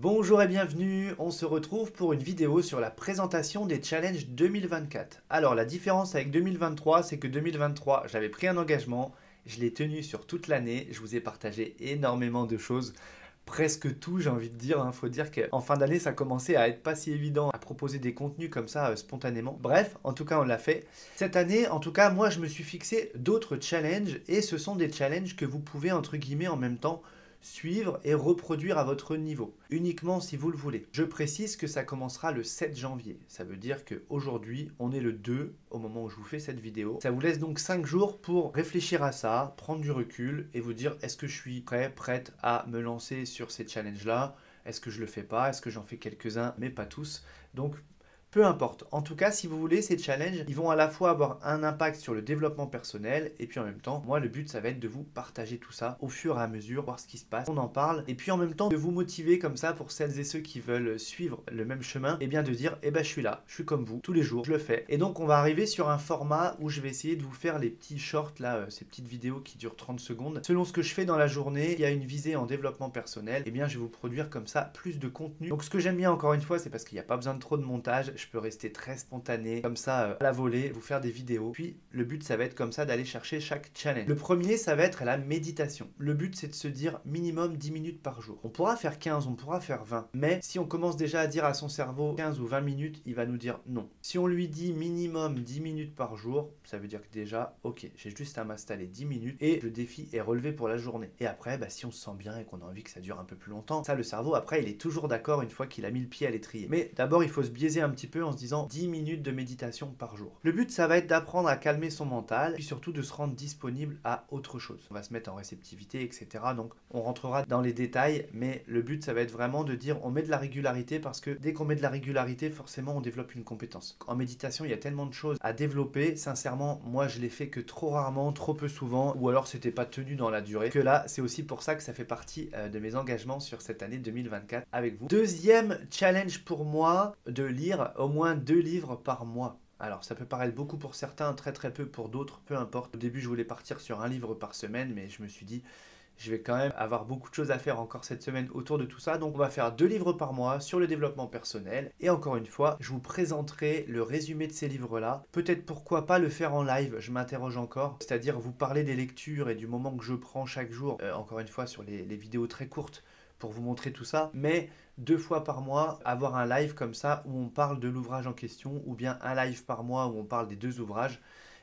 Bonjour et bienvenue, on se retrouve pour une vidéo sur la présentation des challenges 2024. Alors la différence avec 2023, c'est que 2023, j'avais pris un engagement, je l'ai tenu sur toute l'année, je vous ai partagé énormément de choses, presque tout j'ai envie de dire, faut dire qu'en fin d'année ça commençait à être pas si évident à proposer des contenus comme ça spontanément. Bref, en tout cas on l'a fait. Cette année, en tout cas moi je me suis fixé d'autres challenges et ce sont des challenges que vous pouvez entre guillemets en même temps suivre et reproduire à votre niveau, uniquement si vous le voulez. Je précise que ça commencera le 7 janvier. Ça veut dire qu'aujourd'hui, on est le 2 au moment où je vous fais cette vidéo. Ça vous laisse donc 5 jours pour réfléchir à ça, prendre du recul et vous dire est-ce que je suis prête à me lancer sur ces challenges-là? Est-ce que je le fais pas? Est-ce que j'en fais quelques-uns, mais pas tous? Donc, peu importe. En tout cas, si vous voulez, ces challenges, ils vont à la fois avoir un impact sur le développement personnel et puis en même temps, moi, le but, ça va être de vous partager tout ça au fur et à mesure, voir ce qui se passe, on en parle et puis en même temps de vous motiver comme ça pour celles et ceux qui veulent suivre le même chemin et bien de dire, eh ben, je suis là, je suis comme vous, tous les jours, je le fais. Et donc, on va arriver sur un format où je vais essayer de vous faire les petits shorts, là, ces petites vidéos qui durent 30 secondes. Selon ce que je fais dans la journée, il y a une visée en développement personnel, et bien, je vais vous produire comme ça plus de contenu. Donc, ce que j'aime bien, encore une fois, c'est parce qu'il n'y a pas besoin de trop de montage. Je peux rester très spontané, comme ça, à la volée, vous faire des vidéos. Puis, le but, ça va être comme ça d'aller chercher chaque challenge. Le premier, ça va être la méditation. Le but, c'est de se dire minimum 10 minutes par jour. On pourra faire 15, on pourra faire 20. Mais si on commence déjà à dire à son cerveau 15 ou 20 minutes, il va nous dire non. Si on lui dit minimum 10 minutes par jour, ça veut dire que déjà, ok, j'ai juste à m'installer 10 minutes et le défi est relevé pour la journée. Et après, si on se sent bien et qu'on a envie que ça dure un peu plus longtemps, ça, le cerveau, après, il est toujours d'accord une fois qu'il a mis le pied à l'étrier. Mais d'abord, il faut se biaiser un petit peu en se disant 10 minutes de méditation par jour. Le but, ça va être d'apprendre à calmer son mental, puis surtout de se rendre disponible à autre chose. On va se mettre en réceptivité, etc. Donc, on rentrera dans les détails, mais le but, ça va être vraiment de dire on met de la régularité parce que dès qu'on met de la régularité, forcément, on développe une compétence. En méditation, il y a tellement de choses à développer. Sincèrement, moi, je l'ai fait que trop rarement, trop peu souvent, ou alors c'était pas tenu dans la durée. Que là, c'est aussi pour ça que ça fait partie de mes engagements sur cette année 2024 avec vous. Deuxième challenge pour moi, de lire au moins 2 livres par mois. Alors ça peut paraître beaucoup pour certains, très très peu pour d'autres, peu importe. Au début je voulais partir sur un livre par semaine, mais je me suis dit je vais quand même avoir beaucoup de choses à faire encore cette semaine autour de tout ça. Donc on va faire 2 livres par mois sur le développement personnel. Et encore une fois, je vous présenterai le résumé de ces livres-là. Peut-être pourquoi pas le faire en live, je m'interroge encore. C'est-à-dire vous parler des lectures et du moment que je prends chaque jour, encore une fois sur les vidéos très courtes, pour vous montrer tout ça, mais 2 fois par mois, avoir un live comme ça où on parle de l'ouvrage en question, ou bien un live par mois où on parle des 2 ouvrages.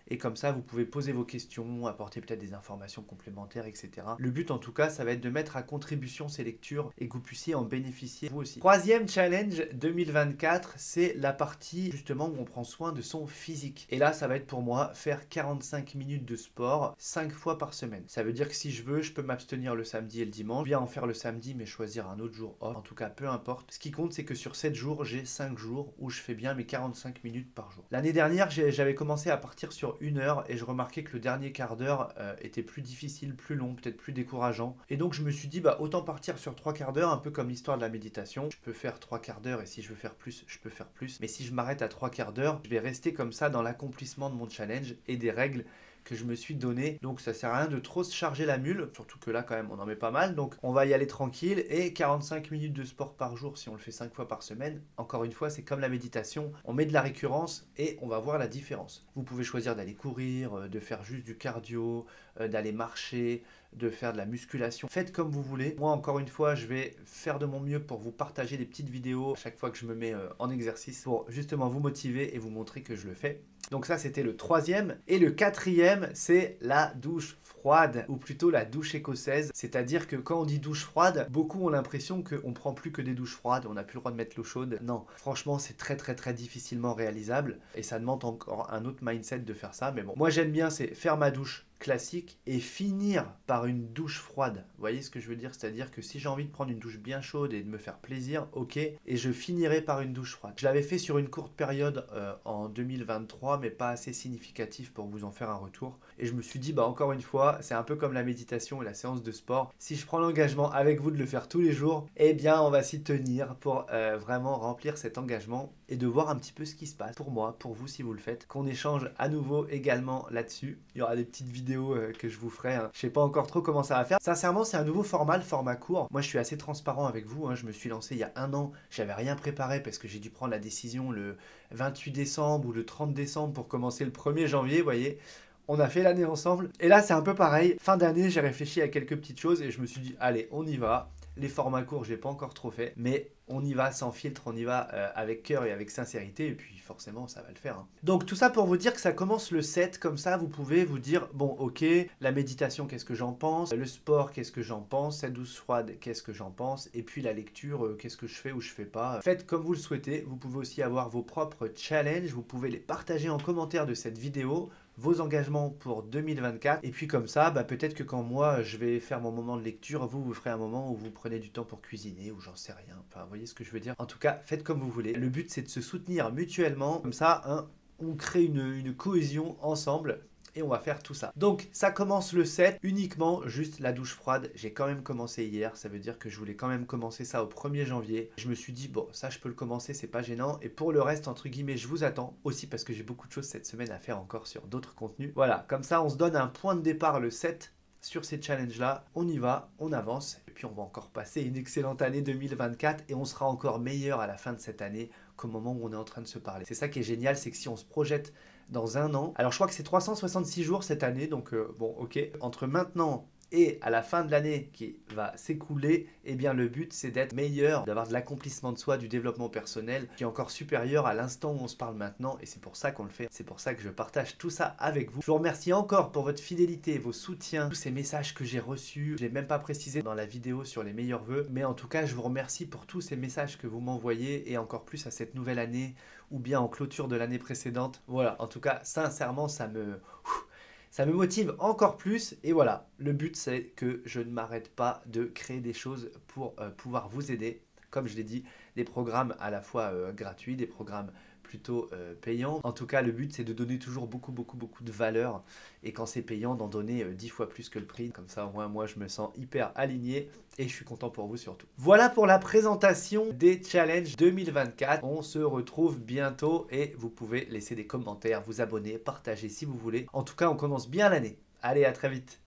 Et comme ça, vous pouvez poser vos questions, apporter peut-être des informations complémentaires, etc. Le but, en tout cas, ça va être de mettre à contribution ces lectures et que vous puissiez en bénéficier vous aussi. Troisième challenge 2024, c'est la partie justement où on prend soin de son physique. Et là, ça va être pour moi faire 45 minutes de sport 5 fois par semaine. Ça veut dire que si je veux, je peux m'abstenir le samedi et le dimanche, bien en faire le samedi, mais choisir un autre jour off. En tout cas, peu importe. Ce qui compte, c'est que sur 7 jours, j'ai 5 jours où je fais bien mes 45 minutes par jour. L'année dernière, j'avais commencé à partir sur 1 heure et je remarquais que le dernier quart d'heure était plus difficile, plus long, peut-être plus décourageant. Et donc je me suis dit autant partir sur 3 quarts d'heure, un peu comme l'histoire de la méditation. Je peux faire 3 quarts d'heure et si je veux faire plus, je peux faire plus. Mais si je m'arrête à 3 quarts d'heure, je vais rester comme ça dans l'accomplissement de mon challenge et des règles que je me suis donné. Donc ça sert à rien de trop se charger la mule, surtout que là quand même on en met pas mal. Donc on va y aller tranquille et 45 minutes de sport par jour si on le fait 5 fois par semaine. Encore une fois, c'est comme la méditation, on met de la récurrence et on va voir la différence. Vous pouvez choisir d'aller courir, de faire juste du cardio, d'aller marcher, de faire de la musculation. Faites comme vous voulez. Moi, encore une fois, je vais faire de mon mieux pour vous partager des petites vidéos à chaque fois que je me mets en exercice pour justement vous motiver et vous montrer que je le fais. Donc ça, c'était le troisième. Et le quatrième, c'est la douche froide, ou plutôt la douche écossaise. C'est-à-dire que quand on dit douche froide, beaucoup ont l'impression qu'on ne prend plus que des douches froides, on n'a plus le droit de mettre l'eau chaude. Non, franchement, c'est très très très difficilement réalisable. Et ça demande encore un autre mindset de faire ça. Mais bon, moi j'aime bien, c'est faire ma douche classique et finir par une douche froide. Vous voyez ce que je veux dire? C'est-à-dire que si j'ai envie de prendre une douche bien chaude et de me faire plaisir, ok, et je finirai par une douche froide. Je l'avais fait sur une courte période en 2023, mais pas assez significatif pour vous en faire un retour. Et je me suis dit, encore une fois, c'est un peu comme la méditation et la séance de sport. Si je prends l'engagement avec vous de le faire tous les jours, eh bien on va s'y tenir pour vraiment remplir cet engagement et de voir un petit peu ce qui se passe pour moi, pour vous si vous le faites. Qu'on échange à nouveau également là-dessus. Il y aura des petites vidéos vidéo que je vous ferai. Hein. Je sais pas encore trop comment ça va faire. Sincèrement, c'est un nouveau format, le format court. Moi, je suis assez transparent avec vous. Hein. Je me suis lancé il y a un an. J'avais rien préparé parce que j'ai dû prendre la décision le 28 décembre ou le 30 décembre pour commencer le 1er janvier, vous voyez. On a fait l'année ensemble. Et là, c'est un peu pareil. Fin d'année, j'ai réfléchi à quelques petites choses et je me suis dit, allez, on y va. Les formats courts, j'ai pas encore trop fait, mais on y va sans filtre, on y va avec cœur et avec sincérité, et puis forcément, ça va le faire. Hein. Donc tout ça pour vous dire que ça commence le 7, comme ça, vous pouvez vous dire, bon, ok, la méditation, qu'est-ce que j'en pense? Le sport, qu'est-ce que j'en pense? Cette douche froide, qu'est-ce que j'en pense? Et puis la lecture, qu'est-ce que je fais ou je fais pas? Faites comme vous le souhaitez, vous pouvez aussi avoir vos propres challenges, vous pouvez les partager en commentaire de cette vidéo, vos engagements pour 2024. Et puis comme ça, peut-être que quand moi je vais faire mon moment de lecture, vous ferez un moment où vous prenez du temps pour cuisiner ou j'en sais rien. Enfin, vous voyez ce que je veux dire. En tout cas, faites comme vous voulez. Le but, c'est de se soutenir mutuellement. Comme ça, hein, on crée une cohésion ensemble. Et on va faire tout ça. Donc ça commence le 7, uniquement juste la douche froide. J'ai quand même commencé hier, ça veut dire que je voulais quand même commencer ça au 1er janvier. Je me suis dit, bon, ça je peux le commencer, c'est pas gênant. Et pour le reste, entre guillemets, je vous attends aussi parce que j'ai beaucoup de choses cette semaine à faire encore sur d'autres contenus. Voilà, comme ça on se donne un point de départ le 7 sur ces challenges-là. On y va, on avance. Et puis on va encore passer une excellente année 2024 et on sera encore meilleur à la fin de cette année qu'au moment où on est en train de se parler. C'est ça qui est génial, c'est que si on se projette dans un an. Alors je crois que c'est 366 jours cette année, donc bon ok. Entre maintenant et à la fin de l'année qui va s'écouler, eh bien le but c'est d'être meilleur, d'avoir de l'accomplissement de soi, du développement personnel qui est encore supérieur à l'instant où on se parle maintenant et c'est pour ça qu'on le fait, c'est pour ça que je partage tout ça avec vous. Je vous remercie encore pour votre fidélité, vos soutiens, tous ces messages que j'ai reçus, je ne l'ai même pas précisé dans la vidéo sur les meilleurs vœux, mais en tout cas je vous remercie pour tous ces messages que vous m'envoyez et encore plus à cette nouvelle année ou bien en clôture de l'année précédente. Voilà, en tout cas sincèrement ça me motive encore plus et voilà, le but c'est que je ne m'arrête pas de créer des choses pour pouvoir vous aider. Comme je l'ai dit, des programmes à la fois gratuits, des programmes plutôt payants. En tout cas, le but c'est de donner toujours beaucoup de valeur et quand c'est payant, d'en donner 10 fois plus que le prix. Comme ça, au moins, moi je me sens hyper aligné et je suis content pour vous surtout. Voilà pour la présentation des challenges 2024. On se retrouve bientôt et vous pouvez laisser des commentaires, vous abonner, partager si vous voulez. En tout cas, on commence bien l'année. Allez, à très vite.